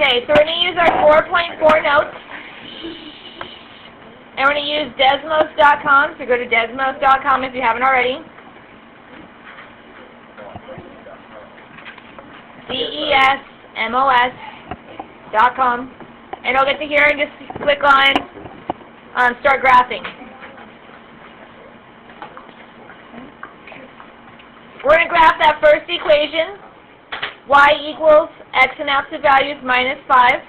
Okay, so we're going to use our 4.4 notes. And we're going to use Desmos.com. So go to Desmos.com if you haven't already. DESMOS.com. And you'll get to here and just click on Start Graphing. We're going to graph that first equation, y equals x in absolute values minus 5.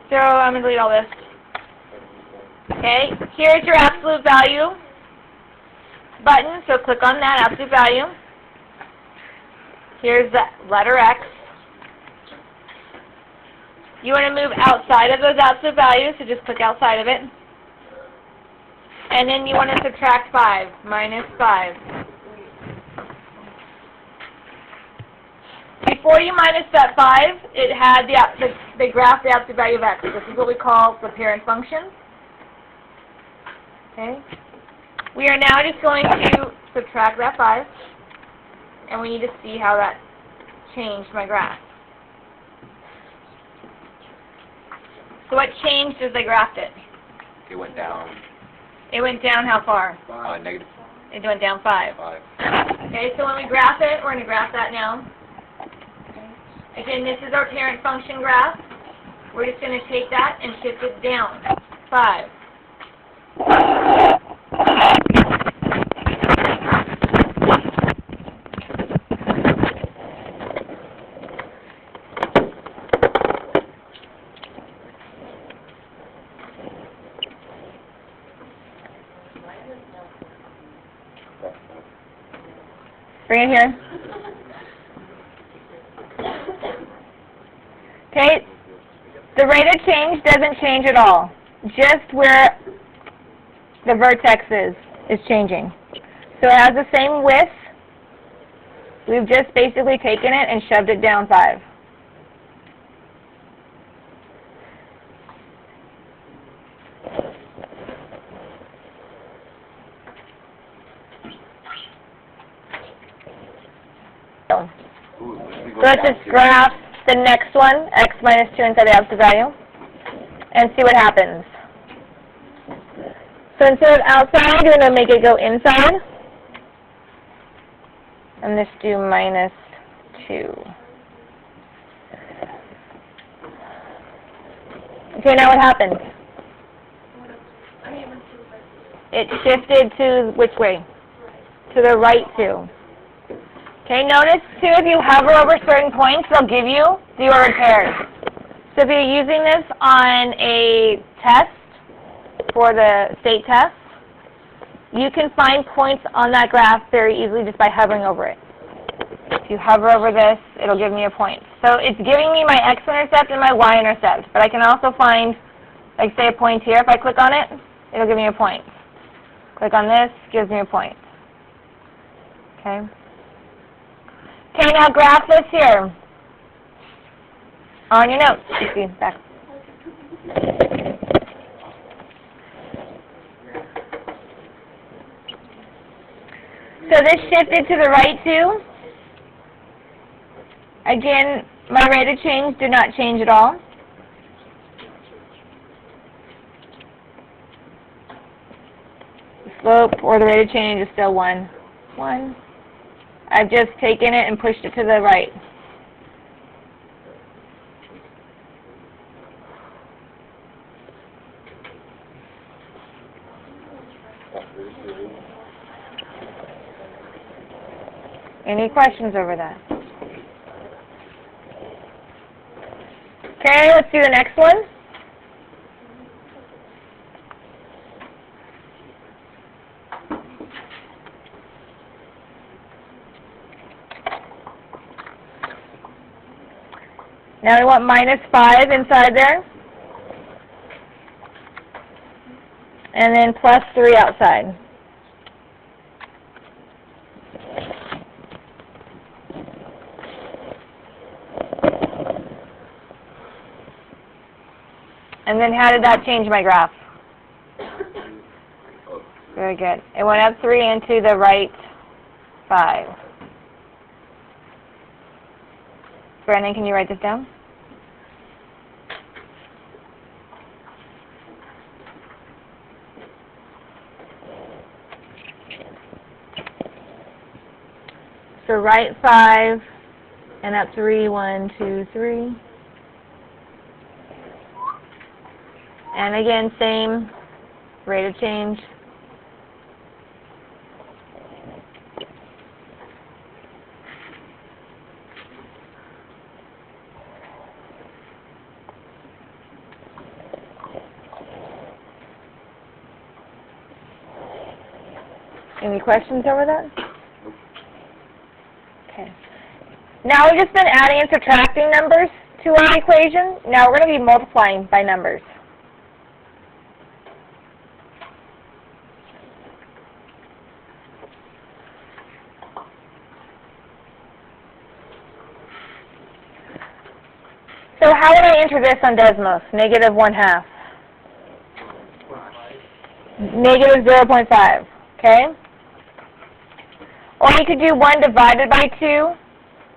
So I'm going to delete all this. Okay, here's your absolute value button, so click on that absolute value. Here's the letter x. You want to move outside of those absolute values, so just click outside of it. And then you want to subtract 5, minus 5. Before you minus that 5, it had they graphed the absolute value of x. This is what we call the parent function. Okay. We are now just going to subtract that 5, and we need to see how that changed my graph. So what changed as they graphed it? It went down. It went down how far? Negative. It went down 5. 5. Okay, so when we graph it, we're going to graph that now. Again, this is our parent function graph. We're just going to take that and shift it down 5. Bring it here. Okay, the rate of change doesn't change at all. Just where the vertex is changing. So it has the same width. We've just basically taken it and shoved it down 5. So let's just graph the next one, x minus 2 inside the absolute value, and see what happens. So instead of outside, you're going to make it go inside. And just do minus 2. Okay, now what happened? It shifted to which way? To the right 2. Okay, notice too, if you hover over certain points, they'll give you 0 repairs. So if you're using this on a test, for the state test, you can find points on that graph very easily just by hovering over it. If you hover over this, it'll give me a point. So it's giving me my x-intercept and my y-intercept, but I can also find, like say a point here. If I click on it, it'll give me a point. Click on this, gives me a point. Okay. Okay, now graph this here. On your notes, you see, back. So this shifted to the right too. Again, my rate of change did not change at all. The slope or the rate of change is still 1. 1. I've just taken it and pushed it to the right. Any questions over that? Okay, let's do the next one. Now we want minus 5 inside there. And then plus 3 outside. And then how did that change my graph? Very good. It went up 3 and to the right 5. Brandon, can you write this down? So right 5 and up 3, 1, 2, 3. And again, same rate of change. Any questions over that? Okay. Now we've just been adding and subtracting numbers to our equation. Now we're going to be multiplying by numbers. So how would I enter this on Desmos? Negative 1/2. Negative 0.5. Okay? Or you could do 1 divided by 2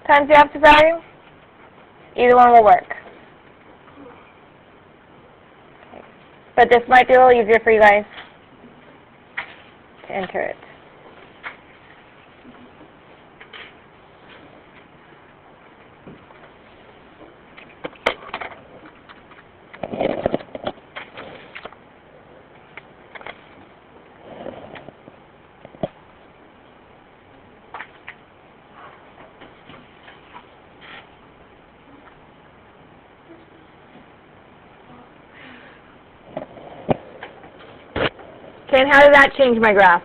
times the absolute value. Either one will work. Okay. But this might be a little easier for you guys to enter it. Okay, and how did that change my graph?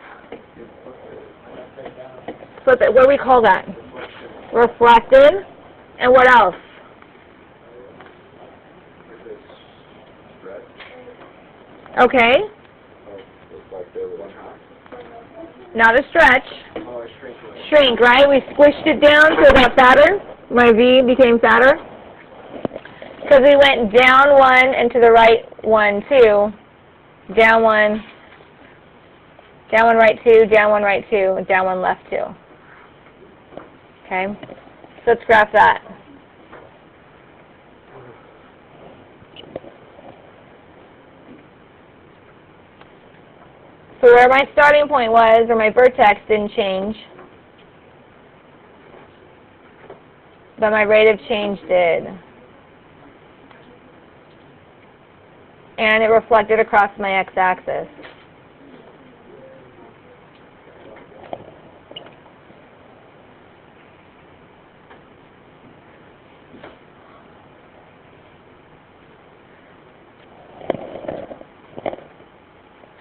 Flip it. What do we call that? Reflected. And what else? Okay. Not a stretch. Shrink, right? We squished it down so it got fatter. My V became fatter. Because we went down 1 and to the right 1, 2. Down 1. Down 1, right 2, down 1, right 2, down 1, left 2. Okay? So let's graph that. So where my starting point was, or my vertex didn't change, but my rate of change did. And it reflected across my x-axis.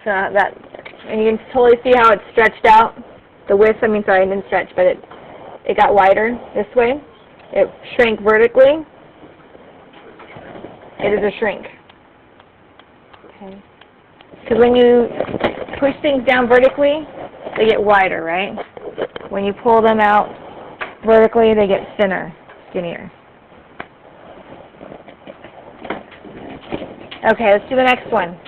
So that, and you can totally see how it's stretched out. The width, I mean, sorry, it didn't stretch, but it got wider this way. It shrank vertically. It is a shrink. Okay. Because when you push things down vertically, they get wider, right? When you pull them out vertically, they get thinner, skinnier. Okay, let's do the next one.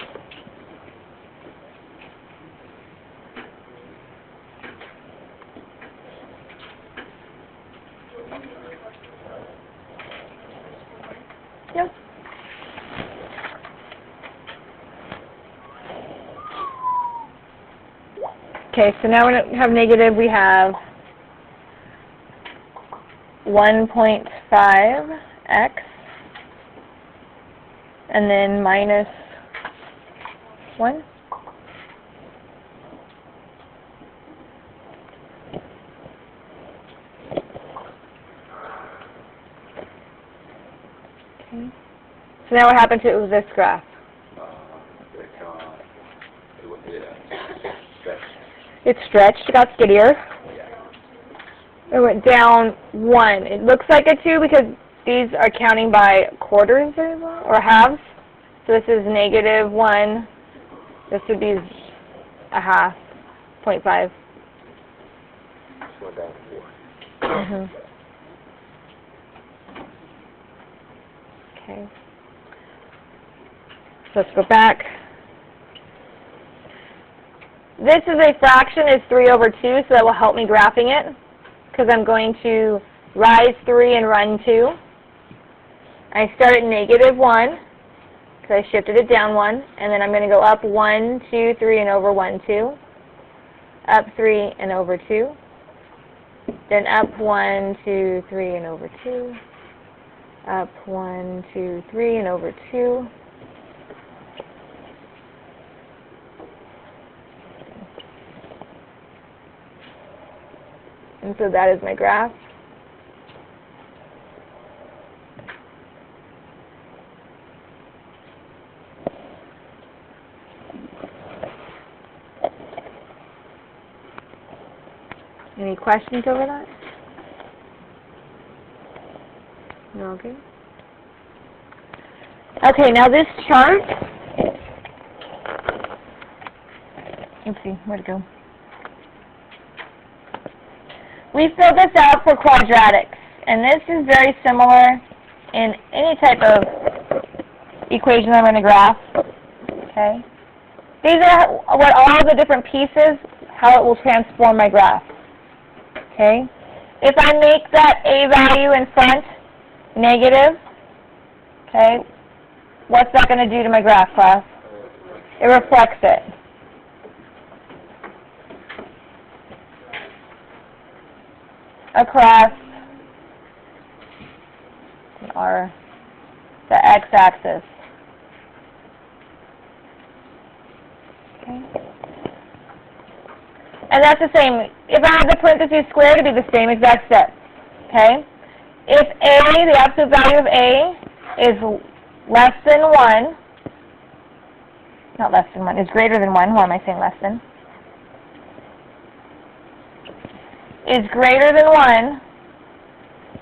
Yep. Okay, so now we have negative, we have 1.5x, and then minus 1. Okay. So now what happened to it was this graph? It stretched, it got skinnier. It went down 1. It looks like a 2 because these are counting by quarters or halves. So this is negative 1. This would be a half, 0.5. Mm-hmm. Okay. So let's go back. This is a fraction, is 3 over 2, so that will help me graphing it, because I'm going to rise 3 and run 2. I start at negative 1, because I shifted it down 1, and then I'm going to go up 1, 2, 3, and over 1, 2. Up 3 and over 2. Then up 1, 2, 3, and over 2. Up 1, 2, 3, and over 2. And so that is my graph. Any questions over that? No, okay. Okay, now this chart, let's see, where'd it go? We filled this out for quadratics, and this is very similar in any type of equation I'm going to graph, okay? These are what all the different pieces, how it will transform my graph, okay? If I make that A value in front negative, okay, what's that going to do to my graph, class? It reflects it. Across the x-axis. Okay. And that's the same. If I have the parentheses squared, it'd be the same exact steps. Okay? If A, the absolute value of A, is less than 1, not less than 1, is greater than 1, why am I saying less than? Is greater than 1,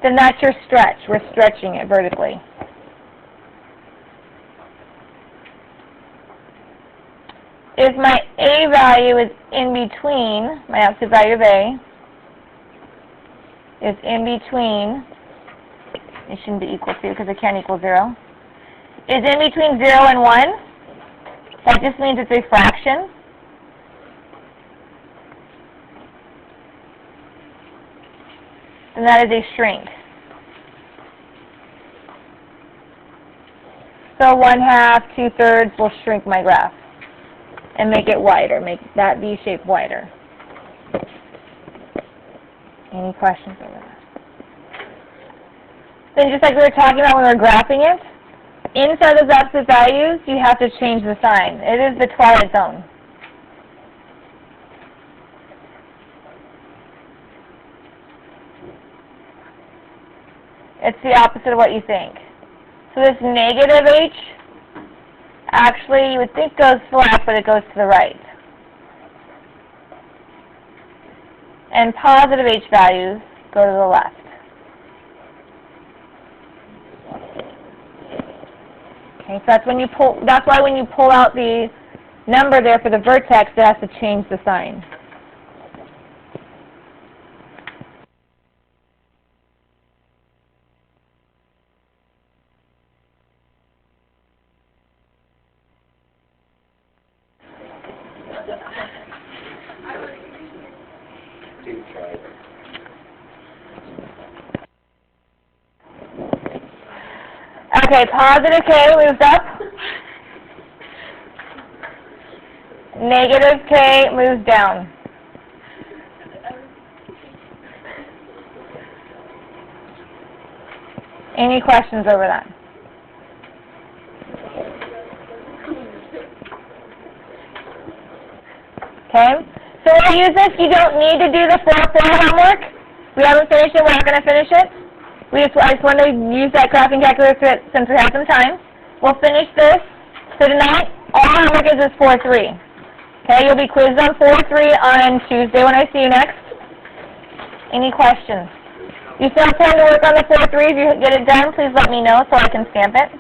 then that's your stretch. We're stretching it vertically. If my A value is in between, my absolute value of A is in between, it shouldn't be equal to because it can't equal 0, is in between 0 and 1, that just means it's a fraction. And that is a shrink. So 1/2, 2/3 will shrink my graph and make it wider, make that V shape wider. Any questions over that? Then just like we were talking about when we were graphing it, inside those absolute values, you have to change the sign. It is the twilight zone. It's the opposite of what you think. So this negative h, actually you would think goes flat, but it goes to the right. And positive h values go to the left. Okay, so that's when you pull. That's why when you pull out the number there for the vertex, it has to change the sign. Okay, positive k moves up. Negative k moves down. Any questions over that? Okay, so we'll use this. You don't need to do the 4-4 homework. We haven't finished it. We're not going to finish it. I just wanted to use that graphing calculator since we have some time. We'll finish this. So tonight, all our homework is 4-3. Okay, you'll be quizzed on 4-3 on Tuesday when I see you next. Any questions? You still have time to work on the 4-3. If you get it done, please let me know so I can stamp it.